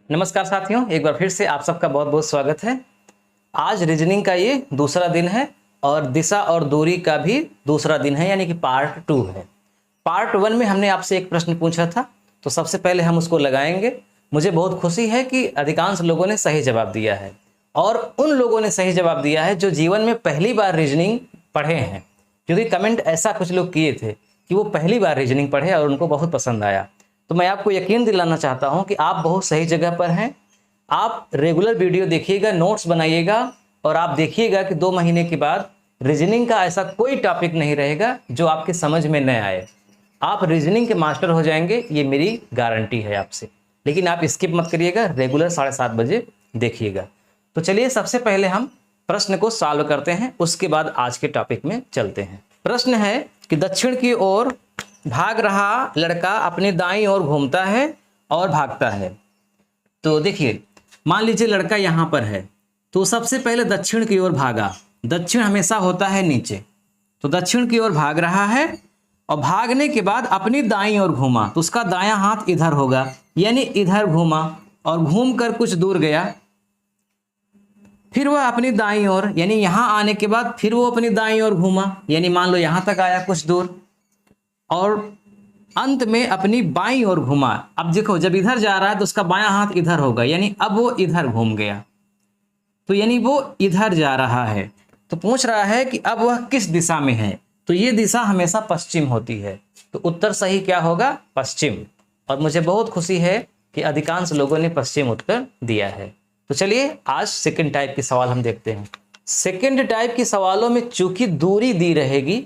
नमस्कार साथियों, एक बार फिर से आप सबका बहुत बहुत स्वागत है। आज रीजनिंग का ये दूसरा दिन है और दिशा और दूरी का भी दूसरा दिन है, यानी कि पार्ट 2 है। पार्ट 1 में हमने आपसे एक प्रश्न पूछा था, तो सबसे पहले हम उसको लगाएंगे। मुझे बहुत खुशी है कि अधिकांश लोगों ने सही जवाब दिया है और उन लोगों ने सही जवाब दिया है जो जीवन में पहली बार रीजनिंग पढ़े हैं, क्योंकि कमेंट ऐसा कुछ लोग किए थे कि वो पहली बार रीजनिंग पढ़े और उनको बहुत पसंद आया। तो मैं आपको यकीन दिलाना चाहता हूं कि आप बहुत सही जगह पर हैं। आप रेगुलर वीडियो देखिएगा, नोट्स बनाइएगा और आप देखिएगा कि 2 महीने के बाद रीजनिंग का ऐसा कोई टॉपिक नहीं रहेगा जो आपके समझ में न आए। आप रीजनिंग के मास्टर हो जाएंगे, ये मेरी गारंटी है आपसे। लेकिन आप स्किप मत करिएगा, रेगुलर 7:30 बजे देखिएगा। तो चलिए सबसे पहले हम प्रश्न को सॉल्व करते हैं, उसके बाद आज के टॉपिक में चलते हैं। प्रश्न है कि दक्षिण की ओर भाग रहा लड़का अपने दाईं ओर घूमता है और भागता है। तो देखिए, मान लीजिए लड़का यहाँ पर है, तो सबसे पहले दक्षिण की ओर भागा। दक्षिण हमेशा होता है नीचे, तो दक्षिण की ओर भाग रहा है और भागने के बाद अपनी दाईं ओर घूमा, तो उसका दायां हाथ इधर होगा, यानी इधर घूमा और घूम कर कुछ दूर गया। फिर वह अपनी दाईं ओर, यानी यहां आने के बाद फिर वो अपनी दाईं ओर घूमा, यानी मान लो यहां तक आया कुछ दूर, और अंत में अपनी बाईं ओर घुमा। अब देखो, जब इधर जा रहा है तो उसका बायां हाथ इधर होगा, यानी अब वो इधर घूम गया, तो यानी वो इधर जा रहा है। तो पूछ रहा है कि अब वह किस दिशा में है, तो ये दिशा हमेशा पश्चिम होती है, तो उत्तर सही क्या होगा? पश्चिम। और मुझे बहुत खुशी है कि अधिकांश लोगों ने पश्चिम उत्तर दिया है। तो चलिए आज सेकंड टाइप के सवाल हम देखते हैं। सेकंड टाइप के सवालों में चूंकि दूरी दी रहेगी,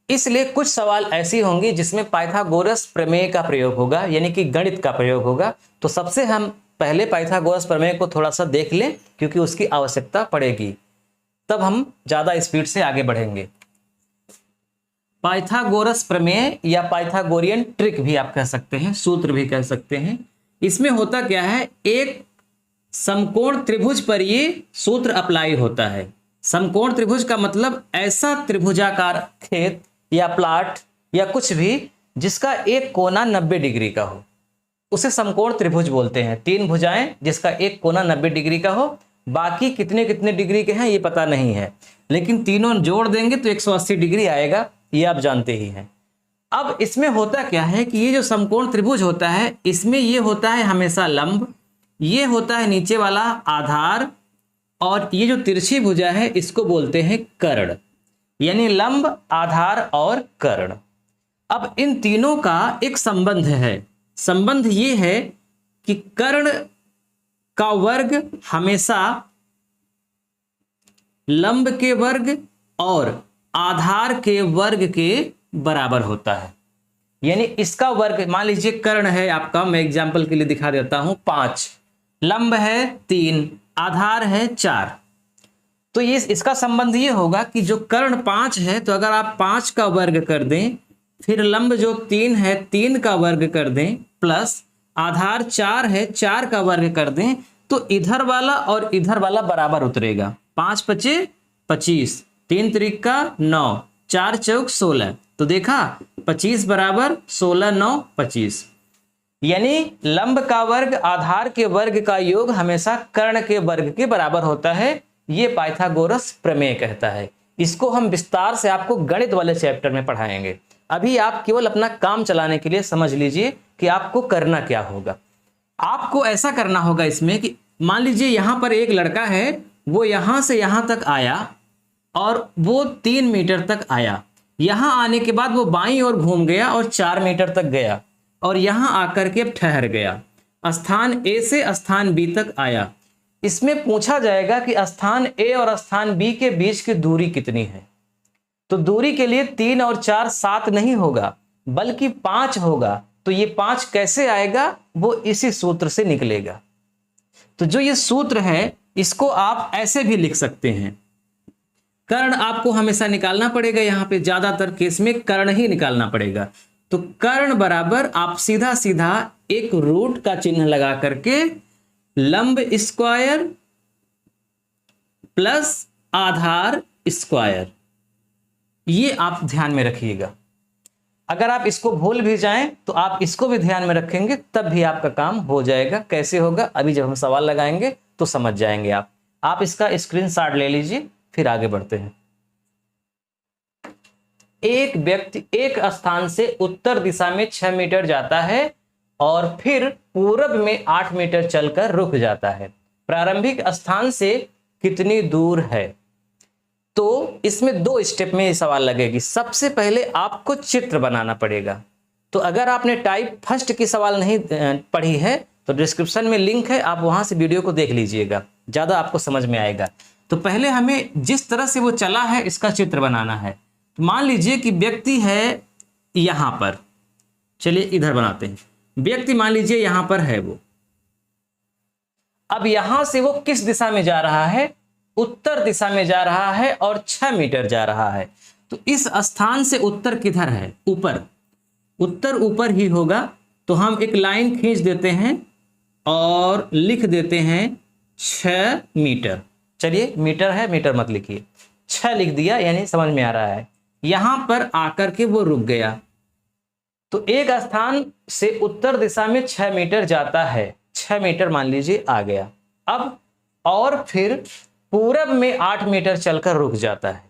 इसलिए कुछ सवाल ऐसी होंगी जिसमें पाइथागोरस प्रमेय का प्रयोग होगा, यानी कि गणित का प्रयोग होगा। तो सबसे हम पहले पाइथागोरस प्रमेय को थोड़ा सा देख लें, क्योंकि उसकी आवश्यकता पड़ेगी, तब हम ज्यादा स्पीड से आगे बढ़ेंगे। पाइथागोरस प्रमेय या पाइथागोरियन ट्रिक भी आप कह सकते हैं, सूत्र भी कह सकते हैं। इसमें होता क्या है, एक समकोण त्रिभुज पर ये सूत्र अप्लाई होता है। समकोण त्रिभुज का मतलब ऐसा त्रिभुजाकार खेत या प्लाट या कुछ भी जिसका एक कोना 90 डिग्री का हो, उसे समकोण त्रिभुज बोलते हैं। 3 भुजाएं जिसका एक कोना 90 डिग्री का हो, बाकी कितने कितने डिग्री के हैं ये पता नहीं है, लेकिन तीनों जोड़ देंगे तो 180 डिग्री आएगा, ये आप जानते ही हैं। अब इसमें होता क्या है कि ये जो समकोण त्रिभुज होता है, इसमें ये होता है हमेशा लंब, ये होता है नीचे वाला आधार, और ये जो तिरछी भुजा है इसको बोलते हैं कर्ण, यानी लंब, आधार और कर्ण। अब इन तीनों का एक संबंध है। संबंध ये है कि कर्ण का वर्ग हमेशा लंब के वर्ग और आधार के वर्ग के बराबर होता है। यानी इसका वर्ग, मान लीजिए कर्ण है आपका, मैं एग्जांपल के लिए दिखा देता हूं, 5, लंब है 3, आधार है 4। तो ये इसका संबंध ये होगा कि जो कर्ण 5 है, तो अगर आप 5 का वर्ग कर दें, फिर लंब जो 3 है 3 का वर्ग कर दें, प्लस आधार 4 है 4 का वर्ग कर दें, तो इधर वाला और इधर वाला बराबर उतरेगा। 5 पचे 25, 3 त्रिका 9, 4 चौक 16। तो देखा, 25 बराबर 16, 9, 25। यानी लंब का वर्ग आधार के वर्ग का योग हमेशा कर्ण के वर्ग के बराबर होता है। ये पाइथागोरस प्रमेय कहता है। इसको हम विस्तार से आपको गणित वाले चैप्टर में पढ़ाएंगे। अभी आप केवल अपना काम चलाने के लिए समझ लीजिए कि आपको करना क्या होगा। आपको ऐसा करना होगा इसमें कि मान लीजिए यहां पर एक लड़का है, वो यहां से यहां तक आया और वो 3 मीटर तक आया। यहां आने के बाद वो बाईं ओर घूम गया और 4 मीटर तक गया और यहां आकर के अब ठहर गया। स्थान ए से स्थान बी तक आया। इसमें पूछा जाएगा कि स्थान ए और स्थान बी के बीच की दूरी कितनी है। तो दूरी के लिए 3 और 4 7 नहीं होगा, बल्कि 5 होगा। तो ये 5 कैसे आएगा, वो इसी सूत्र से निकलेगा। तो जो ये सूत्र है, इसको आप ऐसे भी लिख सकते हैं। कर्ण आपको हमेशा निकालना पड़ेगा, यहां पे ज्यादातर केस में कर्ण ही निकालना पड़ेगा। तो कर्ण बराबर आप सीधा सीधा एक रूट का चिन्ह लगा करके लंब स्क्वायर प्लस आधार स्क्वायर, ये आप ध्यान में रखिएगा। अगर आप इसको भूल भी जाएं तो आप इसको भी ध्यान में रखेंगे तब भी आपका काम हो जाएगा। कैसे होगा, अभी जब हम सवाल लगाएंगे तो समझ जाएंगे आप इसका स्क्रीनशॉट ले लीजिए, फिर आगे बढ़ते हैं। एक व्यक्ति एक स्थान से उत्तर दिशा में 6 मीटर जाता है और फिर पूरब में 8 मीटर चलकर रुक जाता है। प्रारंभिक स्थान से कितनी दूर है? तो इसमें 2 स्टेप में ये सवाल लगेगी। सबसे पहले आपको चित्र बनाना पड़ेगा। तो अगर आपने टाइप फर्स्ट की सवाल नहीं पढ़ी है तो डिस्क्रिप्शन में लिंक है, आप वहां से वीडियो को देख लीजिएगा, ज़्यादा आपको समझ में आएगा। तो पहले हमें जिस तरह से वो चला है इसका चित्र बनाना है। तो मान लीजिए कि व्यक्ति है यहाँ पर, चलिए इधर बनाते हैं। व्यक्ति मान लीजिए यहाँ पर है वो। अब यहाँ से वो किस दिशा में जा रहा है? उत्तर दिशा में जा रहा है और 6 मीटर जा रहा है। तो इस स्थान से उत्तर किधर है? ऊपर। उत्तर ऊपर ही होगा। तो हम एक लाइन खींच देते हैं और लिख देते हैं 6 मीटर। चलिए मीटर है, मीटर मत लिखिए, 6 लिख दिया, यानी समझ में आ रहा है। यहां पर आकर के वो रुक गया। तो एक स्थान से उत्तर दिशा में 6 मीटर जाता है, 6 मीटर मान लीजिए आ गया। अब और फिर पूरब में 8 मीटर चलकर रुक जाता है,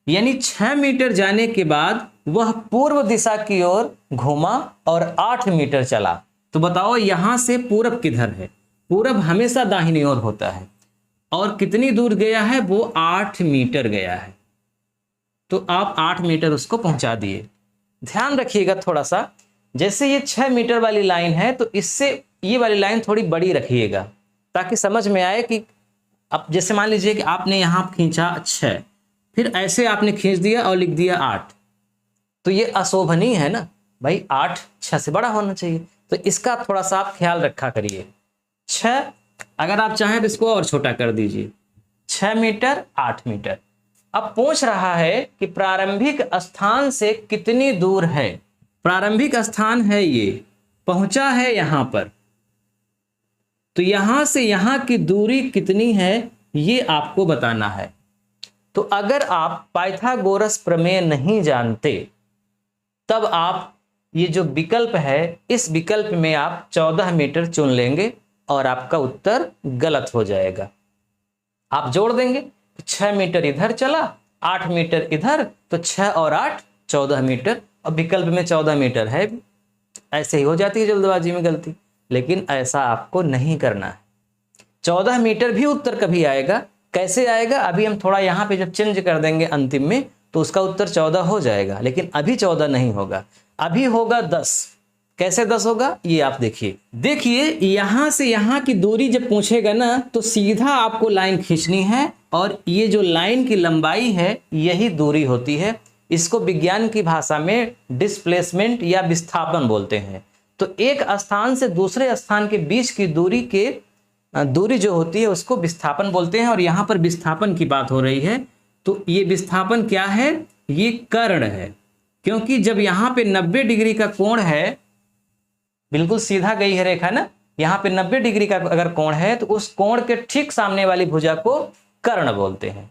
यानी 6 मीटर जाने के बाद वह पूर्व दिशा की ओर घूमा और 8 मीटर चला। तो बताओ यहां से पूरब किधर है? पूरब हमेशा दाहिनी ओर होता है। और कितनी दूर गया है? वो 8 मीटर गया है। तो आप 8 मीटर उसको पहुंचा दिए। ध्यान रखिएगा थोड़ा सा, जैसे ये 6 मीटर वाली लाइन है तो इससे ये वाली लाइन थोड़ी बड़ी रखिएगा ताकि समझ में आए कि अब जैसे मान लीजिए कि आपने यहाँ खींचा 6, फिर ऐसे आपने खींच दिया और लिख दिया 8, तो ये अशोभनीय है ना भाई, 8 6 से बड़ा होना चाहिए। तो इसका थोड़ा सा आप ख्याल रखा करिए। 6, अगर आप चाहें तो इसको और छोटा कर दीजिए, 6 मीटर 8 मीटर। अब पूछ रहा है कि प्रारंभिक स्थान से कितनी दूर है। प्रारंभिक स्थान है ये, पहुंचा है यहाँ पर, तो यहां से यहां की दूरी कितनी है ये आपको बताना है। तो अगर आप पाइथागोरस प्रमेय नहीं जानते तब आप ये जो विकल्प है इस विकल्प में आप 14 मीटर चुन लेंगे और आपका उत्तर गलत हो जाएगा। आप जोड़ देंगे, 6 मीटर इधर चला, 8 मीटर इधर, तो 6 और 8 14 मीटर। और विकल्प में 14 मीटर है, ऐसे ही हो जाती है जल्दबाजी में गलती, लेकिन ऐसा आपको नहीं करना है। 14 मीटर भी उत्तर कभी आएगा। कैसे आएगा? अभी हम थोड़ा यहाँ पे जब चेंज कर देंगे अंतिम में तो उसका उत्तर 14 हो जाएगा, लेकिन अभी 14 नहीं होगा, अभी होगा 10। कैसे 10 होगा ये आप देखिए यहाँ से यहाँ की दूरी जब पूछेगा ना तो सीधा आपको लाइन खींचनी है और ये जो लाइन की लंबाई है यही दूरी होती है। इसको विज्ञान की भाषा में डिस्प्लेसमेंट या विस्थापन बोलते हैं। तो एक स्थान से दूसरे स्थान के बीच की दूरी जो होती है उसको विस्थापन बोलते हैं। और यहाँ पर विस्थापन की बात हो रही है, तो ये विस्थापन क्या है? ये कर्ण है, क्योंकि जब यहाँ पे 90 डिग्री का कोण है, बिल्कुल सीधा गई है रेखा ना, यहाँ पे 90 डिग्री का अगर कोण है तो उस कोण के ठीक सामने वाली भुजा को कर्ण बोलते हैं।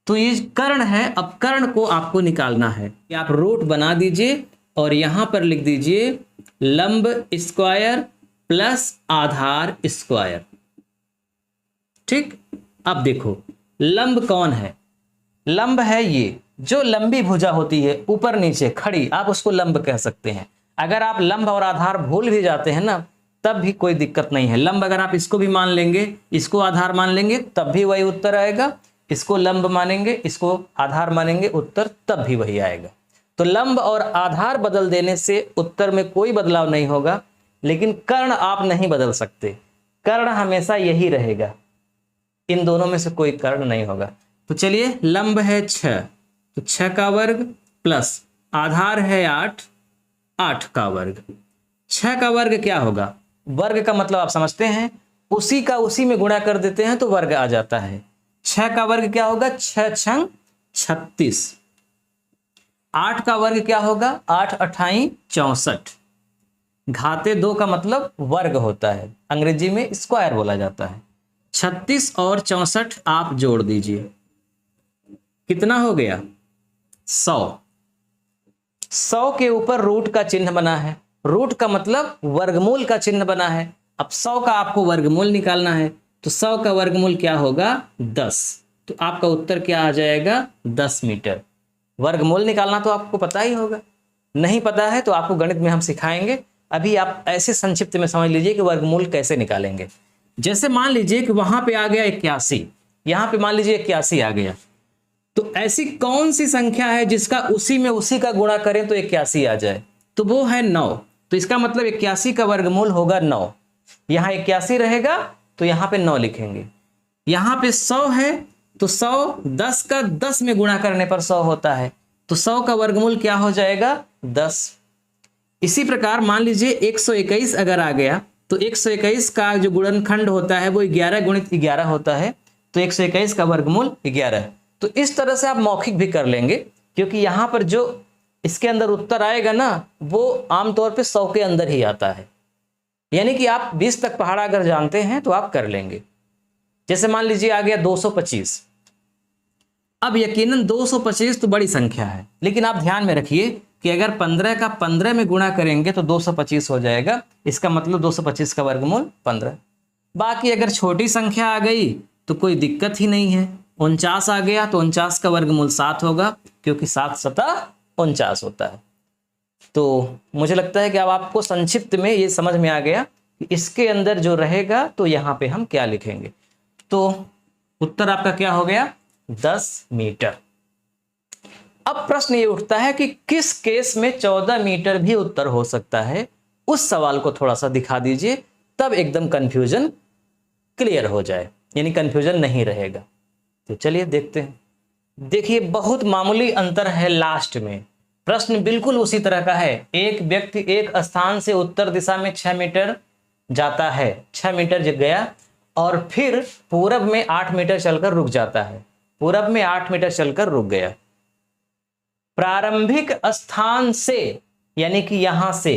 तो ये कर्ण है। अब कर्ण को आपको निकालना है कि आप रूट बना दीजिए और यहां पर लिख दीजिए लंब स्क्वायर प्लस आधार स्क्वायर। ठीक, अब देखो लंब कौन है? लंब है ये जो लंबी भुजा होती है ऊपर नीचे खड़ी, आप उसको लंब कह सकते हैं। अगर आप लंब और आधार भूल भी जाते हैं ना तब भी कोई दिक्कत नहीं है। लंब अगर आप इसको भी मान लेंगे, इसको आधार मान लेंगे, तब भी वही उत्तर आएगा। इसको लंब मानेंगे, इसको आधार मानेंगे, उत्तर तब भी वही आएगा। तो लंब और आधार बदल देने से उत्तर में कोई बदलाव नहीं होगा, लेकिन कर्ण आप नहीं बदल सकते। कर्ण हमेशा यही रहेगा, इन दोनों में से कोई कर्ण नहीं होगा। तो चलिए लंब है 6, तो 6 का वर्ग प्लस आधार है 8, 8 का वर्ग। 6 का वर्ग क्या होगा? वर्ग का मतलब आप समझते हैं, उसी का उसी में गुणा कर देते हैं तो वर्ग आ जाता है। 6 का वर्ग क्या होगा? 6 छंग 36। 8 का वर्ग क्या होगा? 8 अठाई 64। घाते 2 का मतलब वर्ग होता है, अंग्रेजी में स्क्वायर बोला जाता है। 36 और 64 आप जोड़ दीजिए, कितना हो गया? 100। 100 के ऊपर रूट का चिन्ह बना है, रूट का मतलब वर्गमूल का चिन्ह बना है। अब 100 का आपको वर्गमूल निकालना है, तो 100 का वर्गमूल क्या होगा 10, तो आपका उत्तर क्या आ जाएगा 10 मीटर। वर्गमूल निकालना तो आपको पता ही होगा, नहीं पता है तो आपको गणित में हम सिखाएंगे। अभी आप ऐसे संक्षिप्त में समझ लीजिए कि वर्गमूल कैसे निकालेंगे। जैसे मान लीजिए कि वहां पे आ गया 81, यहां पे मान लीजिए 81 आ गया, तो ऐसी कौन सी संख्या है जिसका उसी में उसी का गुणा करें तो 81 आ जाए, तो वो है 9। तो इसका मतलब 81 का वर्गमूल होगा 9। यहां 81 रहेगा तो यहां पे 9 लिखेंगे। यहां पे 100 है तो 100 10 का 10 में गुणा करने पर 100 होता है, तो 100 का वर्गमूल क्या हो जाएगा 10। इसी प्रकार मान लीजिए 121 अगर आ गया, तो 121 का जो गुणनखंड होता है वो 11 गुणित 11 होता है, तो 121 का वर्गमूल 11। तो इस तरह से आप मौखिक भी कर लेंगे, क्योंकि यहां पर जो इसके अंदर उत्तर आएगा ना वो आमतौर पे 100 के अंदर ही आता है, यानी कि आप 20 तक पहाड़ा अगर जानते हैं तो आप कर लेंगे। जैसे मान लीजिए आ गया 225। अब यकीनन 225 तो बड़ी संख्या है, लेकिन आप ध्यान में रखिए कि अगर 15 का 15 में गुणा करेंगे तो 225 हो जाएगा, इसका मतलब 225 का वर्गमूल 15। बाकी अगर छोटी संख्या आ गई तो कोई दिक्कत ही नहीं है। 49 आ गया तो 49 का वर्गमूल 7 होगा, क्योंकि 7 सता 49 होता है। तो मुझे लगता है कि अब आपको संक्षिप्त में ये समझ में आ गया कि इसके अंदर जो रहेगा तो यहाँ पे हम क्या लिखेंगे। तो उत्तर आपका क्या हो गया 10 मीटर। अब प्रश्न ये उठता है कि किस केस में 14 मीटर भी उत्तर हो सकता है, उस सवाल को थोड़ा सा दिखा दीजिए, तब एकदम कंफ्यूजन क्लियर हो जाए, यानी कंफ्यूजन नहीं रहेगा। तो चलिए देखते हैं। देखिए बहुत मामूली अंतर है लास्ट में, प्रश्न बिल्कुल उसी तरह का है। एक व्यक्ति एक स्थान से उत्तर दिशा में 6 मीटर जाता है, 6 मीटर गया और फिर पूरब में 8 मीटर चलकर रुक जाता है, पूरब में 8 मीटर चलकर रुक गया। प्रारंभिक स्थान से यानी कि यहां से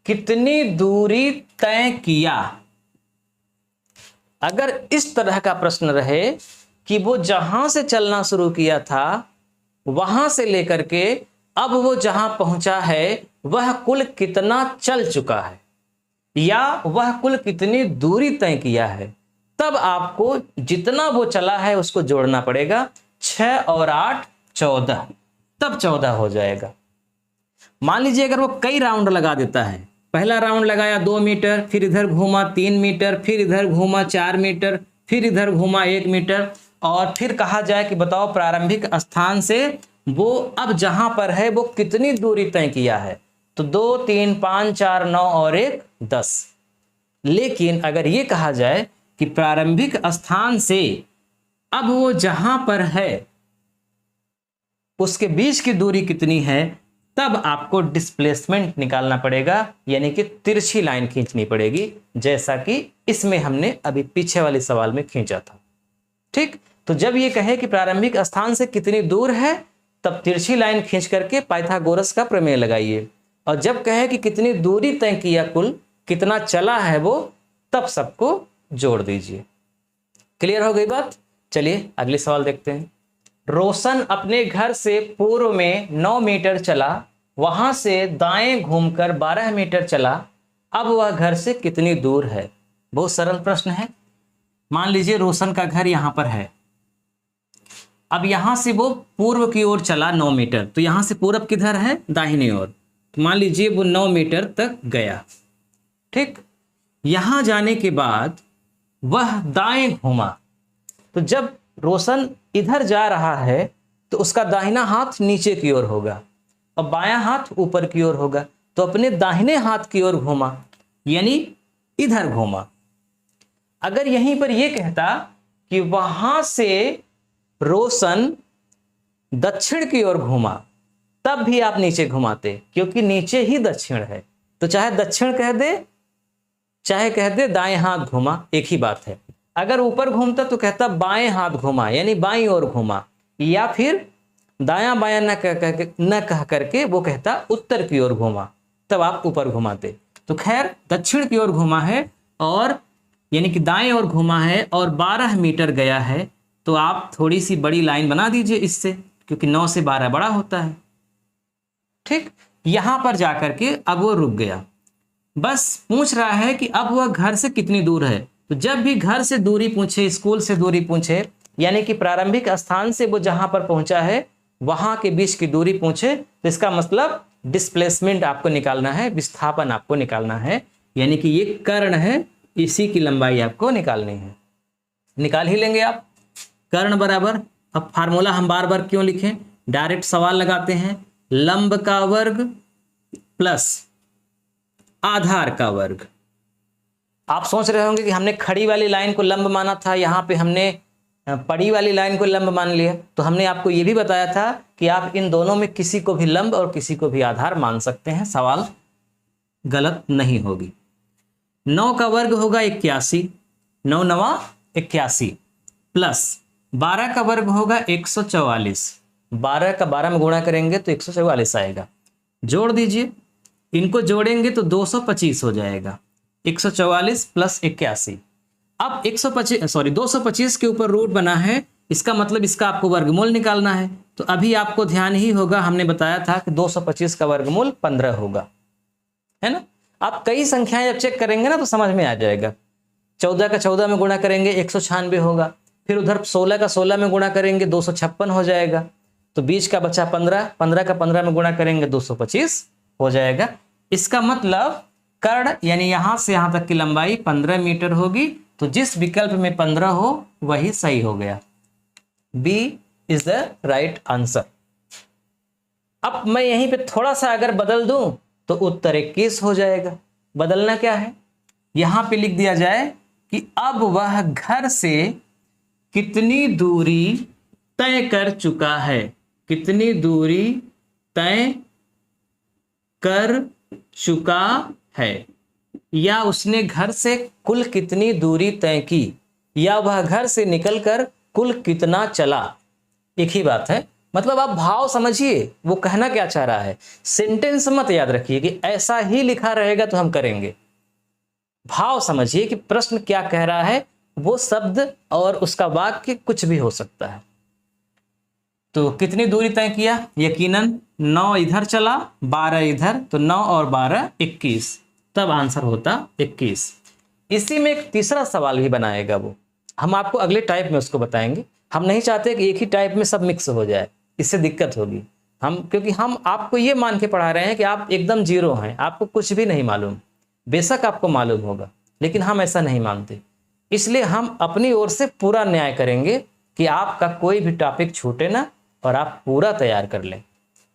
कितनी दूरी तय किया। अगर इस तरह का प्रश्न रहे कि वो जहां से चलना शुरू किया था वहां से लेकर के अब वो जहां पहुंचा है वह कुल कितना चल चुका है या वह कुल कितनी दूरी तय किया है, तब आपको जितना वो चला है उसको जोड़ना पड़ेगा। 6 और 8 14, तब 14 हो जाएगा। मान लीजिए अगर वो कई राउंड लगा देता है, पहला राउंड लगाया 2 मीटर, फिर इधर घूमा 3 मीटर, फिर इधर घूमा 4 मीटर, फिर इधर घूमा 1 मीटर, और फिर कहा जाए कि बताओ प्रारंभिक स्थान से वो अब जहां पर है वो कितनी दूरी तय किया है, तो 2 3 5 4 9 और 1 10। लेकिन अगर ये कहा जाए कि प्रारंभिक स्थान से अब वो जहां पर है उसके बीच की दूरी कितनी है, तब आपको डिस्प्लेसमेंट निकालना पड़ेगा, यानी कि तिरछी लाइन खींचनी पड़ेगी, जैसा कि इसमें हमने अभी पीछे वाले सवाल में खींचा था। ठीक, तो जब ये कहे कि प्रारंभिक स्थान से कितनी दूर है तब तिरछी लाइन खींच करके पाइथागोरस का प्रमेय लगाइए, और जब कहे कि कितनी दूरी तय किया कुल कितना चला है वो, तब सबको जोड़ दीजिए। क्लियर हो गई बात। चलिए अगले सवाल देखते हैं। रोशन अपने घर से पूर्व में 9 मीटर चला, वहां से दाएं घूमकर 12 मीटर चला, अब वह घर से कितनी दूर है। बहुत सरल प्रश्न है। मान लीजिए रोशन का घर यहां पर है, अब यहां से वो पूर्व की ओर चला 9 मीटर, तो यहां से पूरब किधर है दाहिनी ओर, तो मान लीजिए वो 9 मीटर तक गया। ठीक, यहां जाने के बाद वह दाएं घूमा, तो जब रोशन इधर जा रहा है तो उसका दाहिना हाथ नीचे की ओर होगा और बायां हाथ ऊपर की ओर होगा, तो अपने दाहिने हाथ की ओर घूमा, यानी इधर घूमा। अगर यहीं पर यह कहता कि वहां से रोशन दक्षिण की ओर घूमा, तब भी आप नीचे घुमाते, क्योंकि नीचे ही दक्षिण है, तो चाहे दक्षिण कह दे चाहे कह दे दाएं हाथ घूमा, एक ही बात है। अगर ऊपर घूमता तो कहता बाएं हाथ घुमा, यानी बाईं ओर घुमा, या फिर दायां बायां न कह करके वो कहता उत्तर की ओर घुमा, तब आप ऊपर घुमाते। तो खैर दक्षिण की ओर घुमा है, और यानी कि दाएं ओर घुमा है और 12 मीटर गया है, तो आप थोड़ी सी बड़ी लाइन बना दीजिए इससे, क्योंकि 9 से 12 बड़ा होता है। ठीक, यहां पर जाकर के अब वो रुक गया। बस पूछ रहा है कि अब वह घर से कितनी दूर है। तो जब भी घर से दूरी पूछे, स्कूल से दूरी पूछे, यानी कि प्रारंभिक स्थान से वो जहां पर पहुंचा है वहां के बीच की दूरी पूछे, तो इसका मतलब डिस्प्लेसमेंट आपको निकालना है, विस्थापन आपको निकालना है, यानी कि ये कर्ण है, इसी की लंबाई आपको निकालनी है। निकाल ही लेंगे आप। कर्ण बराबर, अब फार्मूला हम बार बार क्यों लिखें, डायरेक्ट सवाल लगाते हैं, लंब का वर्ग प्लस आधार का वर्ग। आप सोच रहे होंगे कि हमने खड़ी वाली लाइन को लंब माना था, यहाँ पे हमने पड़ी वाली लाइन को लंब मान लिया। तो हमने आपको ये भी बताया था कि आप इन दोनों में किसी को भी लंब और किसी को भी आधार मान सकते हैं, सवाल गलत नहीं होगी। 9 का वर्ग होगा 81, 9 नवा 81 प्लस 12 का वर्ग होगा 144, 12 का 12 में गुणा करेंगे तो 144 आएगा। जोड़ दीजिए, इनको जोड़ेंगे तो 225 हो जाएगा। 144 प्लस 81, अब 225 के ऊपर रूट बना है, इसका मतलब इसका आपको वर्गमूल निकालना है। तो अभी आपको ध्यान ही होगा, हमने बताया था कि 225 का वर्गमूल 15 होगा, है ना। आप कई संख्याएं जब चेक करेंगे ना तो समझ में आ जाएगा। 14 का 14 में गुणा करेंगे 196 होगा, फिर उधर 16 का 16 में गुणा करेंगे 256 हो जाएगा, तो बीच का बचा 15, 15 का 15 में गुणा करेंगे 225 हो जाएगा। इसका मतलब कर्ण यानी यहां से यहां तक की लंबाई 15 मीटर होगी। तो जिस विकल्प में 15 हो वही सही हो गया, B is the right answer. अब मैं यहीं पे थोड़ा सा अगर बदल दूं तो उत्तर 21 हो जाएगा। बदलना क्या है, यहां पे लिख दिया जाए कि अब वह घर से कितनी दूरी तय कर चुका है, कितनी दूरी तय कर चुका है, या उसने घर से कुल कितनी दूरी तय की, या वह घर से निकलकर कुल कितना चला। एक ही बात है, मतलब आप भाव समझिए वो कहना क्या चाह रहा है। सेंटेंस मत याद रखिए कि ऐसा ही लिखा रहेगा तो हम करेंगे। भाव समझिए कि प्रश्न क्या कह रहा है, वो शब्द और उसका वाक्य कुछ भी हो सकता है। तो कितनी दूरी तय किया, यकीनन 9 इधर चला 12 इधर, तो 9 और 12 21, तब आंसर होता 21। इसी में एक तीसरा सवाल भी बनाएगा वो, हम आपको अगले टाइप में उसको बताएंगे। हम नहीं चाहते कि एक ही टाइप में सब मिक्स हो जाए, इससे दिक्कत होगी। क्योंकि हम आपको ये मान के पढ़ा रहे हैं कि आप एकदम जीरो हैं, आपको कुछ भी नहीं मालूम। बेशक आपको मालूम होगा, लेकिन हम ऐसा नहीं मानते। इसलिए हम अपनी ओर से पूरा न्याय करेंगे कि आपका कोई भी टॉपिक छूटे ना और आप पूरा तैयार कर लें।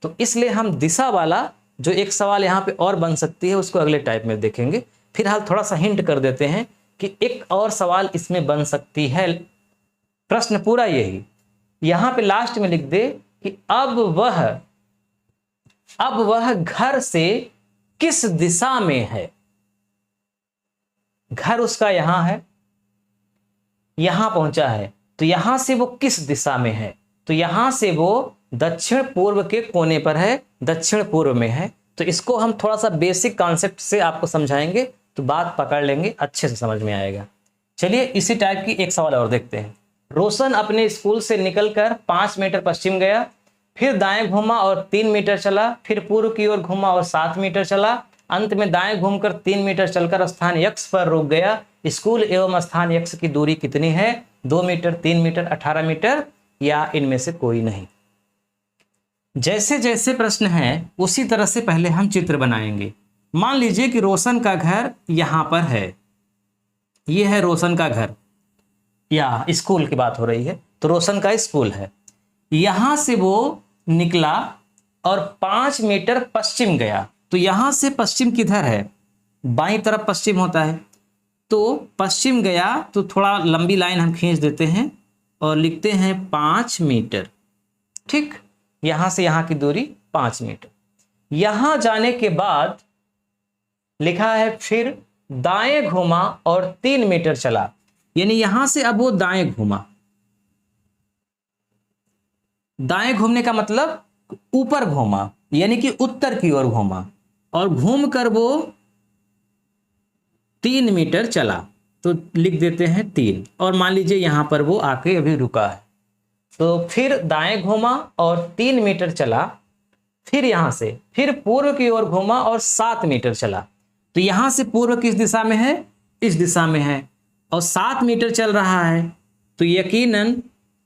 तो इसलिए हम दिशा वाला जो एक सवाल यहाँ पे और बन सकती है उसको अगले टाइप में देखेंगे। फिलहाल थोड़ा सा हिंट कर देते हैं कि एक और सवाल इसमें बन सकती है। प्रश्न पूरा यही, यहाँ पे लास्ट में लिख दे कि अब वह घर से किस दिशा में है। घर उसका यहां है, यहां पहुंचा है, तो यहां से वो किस दिशा में है। तो यहां से वो दक्षिण पूर्व के कोने पर है, दक्षिण पूर्व में है। तो इसको हम थोड़ा सा बेसिक कॉन्सेप्ट से आपको समझाएंगे तो बात पकड़ लेंगे, अच्छे से समझ में आएगा। चलिए इसी टाइप की एक सवाल और देखते हैं। रोशन अपने स्कूल से निकलकर 5 मीटर पश्चिम गया, फिर दाएं घूमा और 3 मीटर चला, फिर पूर्व की ओर घूमा और 7 मीटर चला, अंत में दाएं घूमकर 3 मीटर चलकर स्थान यक्ष पर रुक गया। स्कूल एवं स्थान यक्ष की दूरी कितनी है, 2 मीटर, 3 मीटर, 18 मीटर, या इनमें से कोई नहीं। जैसे जैसे प्रश्न है उसी तरह से पहले हम चित्र बनाएंगे। मान लीजिए कि रोशन का घर यहां पर है, यह है रोशन का घर, या स्कूल की बात हो रही है तो रोशन का स्कूल है। यहां से वो निकला और 5 मीटर पश्चिम गया। तो यहां से पश्चिम किधर है, बाईं तरफ पश्चिम होता है। तो पश्चिम गया तो थोड़ा लंबी लाइन हम खींच देते हैं और लिखते हैं 5 मीटर। ठीक, यहां से यहां की दूरी 5 मीटर। यहां जाने के बाद लिखा है फिर दाएं घूमा और 3 मीटर चला, यानी यहां से अब वो दाएं घूमा। दाएं घूमने का मतलब ऊपर घूमा, यानी कि उत्तर की ओर घूमा, और घूम कर वो 3 मीटर चला। तो लिख देते हैं 3, और मान लीजिए यहां पर वो आके अभी रुका है। तो फिर दाएं घूमा और 3 मीटर चला, फिर यहाँ से फिर पूर्व की ओर घूमा और 7 मीटर चला। तो यहाँ से पूर्व किस दिशा में है? इस दिशा में है, और 7 मीटर चल रहा है। तो यकीनन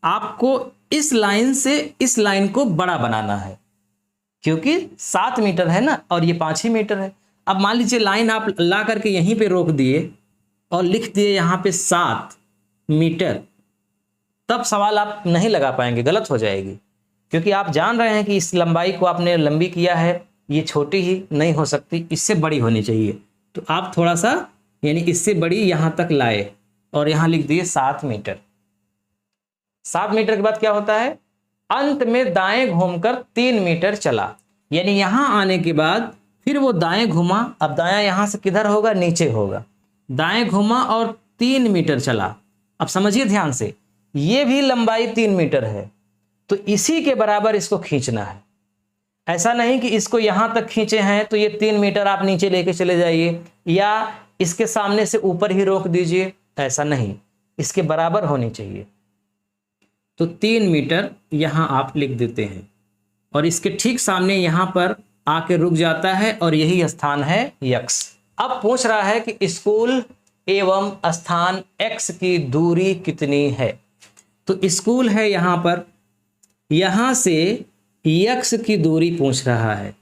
आपको इस लाइन से इस लाइन को बड़ा बनाना है, क्योंकि 7 मीटर है ना, और ये 5 ही मीटर है। अब मान लीजिए लाइन आप ला करके यहीं पे रोक दिए और लिख दिए यहाँ पे 7 मीटर, तब सवाल आप नहीं लगा पाएंगे, गलत हो जाएगी, क्योंकि आप जान रहे हैं कि इस लंबाई को आपने लंबी किया है, ये छोटी ही नहीं हो सकती, इससे बड़ी होनी चाहिए। तो आप थोड़ा सा यानी इससे बड़ी यहाँ तक लाए और यहाँ लिख दिए 7 मीटर। 7 मीटर के बाद क्या होता है? अंत में दाएं घूमकर 3 मीटर चला, यानी यहां आने के बाद फिर वो दाएं घुमा। अब दायां यहां से किधर होगा? नीचे होगा। दाएं घुमा और 3 मीटर चला। अब समझिए ध्यान से, ये भी लंबाई 3 मीटर है, तो इसी के बराबर इसको खींचना है। ऐसा नहीं कि इसको यहां तक खींचे हैं तो ये 3 मीटर आप नीचे लेके चले जाइए, या इसके सामने से ऊपर ही रोक दीजिए, ऐसा नहीं, इसके बराबर होनी चाहिए। तो 3 मीटर यहां आप लिख देते हैं, और इसके ठीक सामने यहां पर आके रुक जाता है, और यही स्थान है x। अब पूछ रहा है कि स्कूल एवं स्थान x की दूरी कितनी है। तो स्कूल है यहां पर, यहां से x की दूरी पूछ रहा है।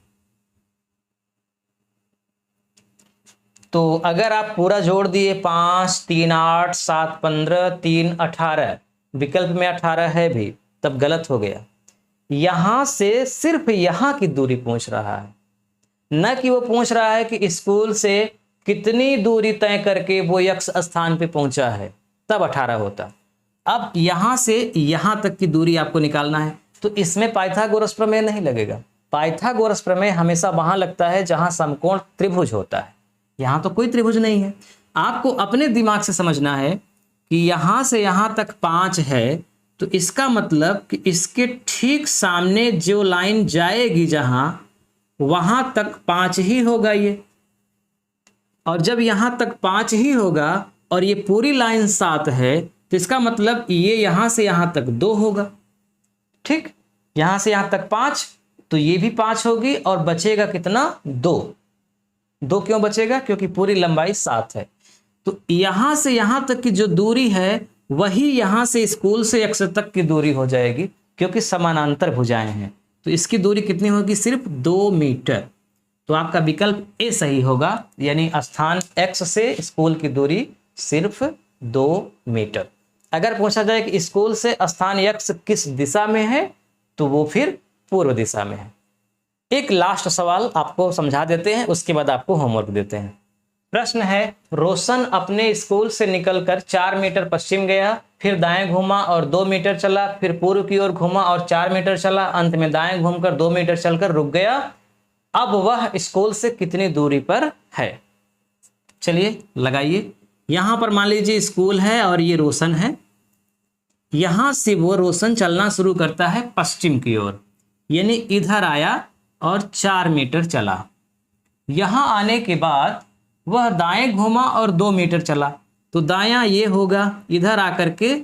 तो अगर आप पूरा जोड़ दिए 5, 3, 8, 7, 15, 3, 18, विकल्प में 18 है भी, तब गलत हो गया। यहां से सिर्फ यहां की दूरी पूछ रहा है, न कि वो पूछ रहा है कि स्कूल से कितनी दूरी तय करके वो x स्थान पे पहुंचा है, तब 18 होता। अब यहां से यहां तक की दूरी आपको निकालना है, तो इसमें पाइथागोरस प्रमेय नहीं लगेगा। पाइथागोरस प्रमेय हमेशा वहां लगता है जहां समकोण त्रिभुज होता है। यहां तो कोई त्रिभुज नहीं है। आपको अपने दिमाग से समझना है कि यहां से यहां तक 5 है, तो इसका मतलब कि इसके ठीक सामने जो लाइन जाएगी जहां, वहां तक 5 ही होगा ये। और जब यहां तक 5 ही होगा और ये पूरी लाइन 7 है, तो इसका मतलब ये यहां से यहां तक 2 होगा। ठीक, यहां से यहां तक 5, तो ये भी 5 होगी, और बचेगा कितना? 2। 2 क्यों बचेगा? क्योंकि पूरी लंबाई 7 है। तो यहां से यहां तक की जो दूरी है, वही यहां से स्कूल से x तक की दूरी हो जाएगी, क्योंकि समानांतर भुजाएं हैं। तो इसकी दूरी कितनी होगी? सिर्फ 2 मीटर। तो आपका विकल्प ए सही होगा, यानी स्थान x से स्कूल की दूरी सिर्फ 2 मीटर। अगर पूछा जाए कि स्कूल से स्थान x किस दिशा में है, तो वो फिर पूर्व दिशा में है। एक लास्ट सवाल आपको समझा देते हैं, उसके बाद आपको होमवर्क देते हैं। प्रश्न है, रोशन अपने स्कूल से निकलकर 4 मीटर पश्चिम गया, फिर दाएं घूमा और 2 मीटर चला, फिर पूर्व की ओर घूमा और 4 मीटर चला, अंत में दाएं घूमकर 2 मीटर चलकर रुक गया। अब वह स्कूल से कितनी दूरी पर है? चलिए लगाइए। यहां पर मान लीजिए स्कूल है और ये रोशन है। यहां से वो रोशन चलना शुरू करता है पश्चिम की ओर, यानी इधर आया और 4 मीटर चला। यहां आने के बाद वह दाएं घूमा और 2 मीटर चला, तो दायां ये होगा, इधर आकर के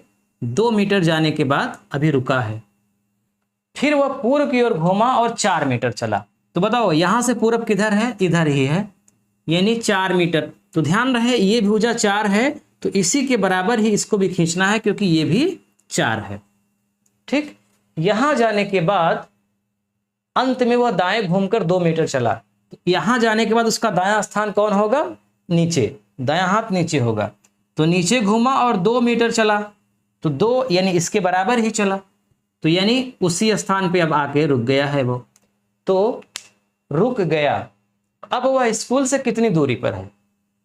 2 मीटर जाने के बाद अभी रुका है। फिर वह पूर्व की ओर घूमा और 4 मीटर चला। तो बताओ यहां से पूर्व किधर है? इधर ही है, यानी 4 मीटर। तो ध्यान रहे ये भुजा 4 है, तो इसी के बराबर ही इसको भी खींचना है, क्योंकि ये भी 4 है। ठीक, यहां जाने के बाद अंत में वह दाएं घूमकर 2 मीटर चला। तो यहां जाने के बाद उसका दायां स्थान कौन होगा? नीचे, दायां हाथ नीचे होगा। तो नीचे घूमा और 2 मीटर चला, तो 2 यानी इसके बराबर ही चला, तो यानी उसी स्थान पे अब आके रुक गया है वो। तो रुक गया। अब वह स्कूल से कितनी दूरी पर है?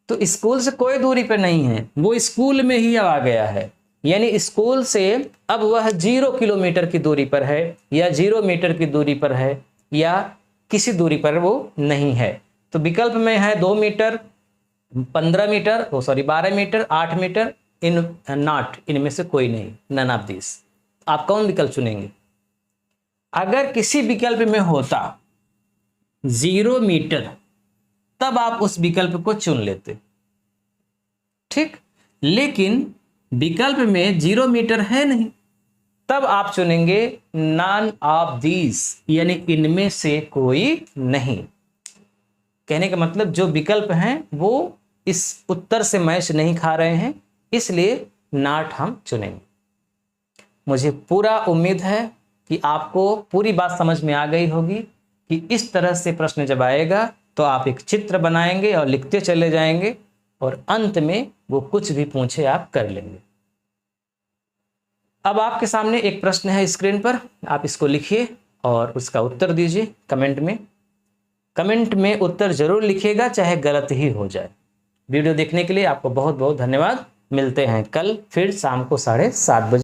तो स्कूल से कोई दूरी पर नहीं है, वो स्कूल में ही अब आ गया है, यानी स्कूल से अब वह 0 किलोमीटर की दूरी पर है, या 0 मीटर की दूरी पर है, या किसी दूरी पर वो नहीं है। तो विकल्प में है 2 मीटर, 15 मीटर, 12 मीटर, 8 मीटर, इनमें से कोई नहीं, नन ऑफ दिस। आप कौन विकल्प चुनेंगे? अगर किसी विकल्प में होता 0 मीटर, तब आप उस विकल्प को चुन लेते। ठीक, लेकिन विकल्प में 0 मीटर है नहीं, तब आप चुनेंगे नॉन ऑफ दीज, यानी इनमें से कोई नहीं। कहने का मतलब जो विकल्प हैं वो इस उत्तर से मैच नहीं खा रहे हैं, इसलिए नॉट हम चुनेंगे। मुझे पूरा उम्मीद है कि आपको पूरी बात समझ में आ गई होगी कि इस तरह से प्रश्न जब आएगा तो आप एक चित्र बनाएंगे और लिखते चले जाएंगे और अंत में वो कुछ भी पूछे आप कर लेंगे। अब आपके सामने एक प्रश्न है स्क्रीन पर, आप इसको लिखिए और उसका उत्तर दीजिए कमेंट में। कमेंट में उत्तर जरूर लिखिएगा, चाहे गलत ही हो जाए। वीडियो देखने के लिए आपको बहुत बहुत धन्यवाद। मिलते हैं कल फिर शाम को 7:30 बजे।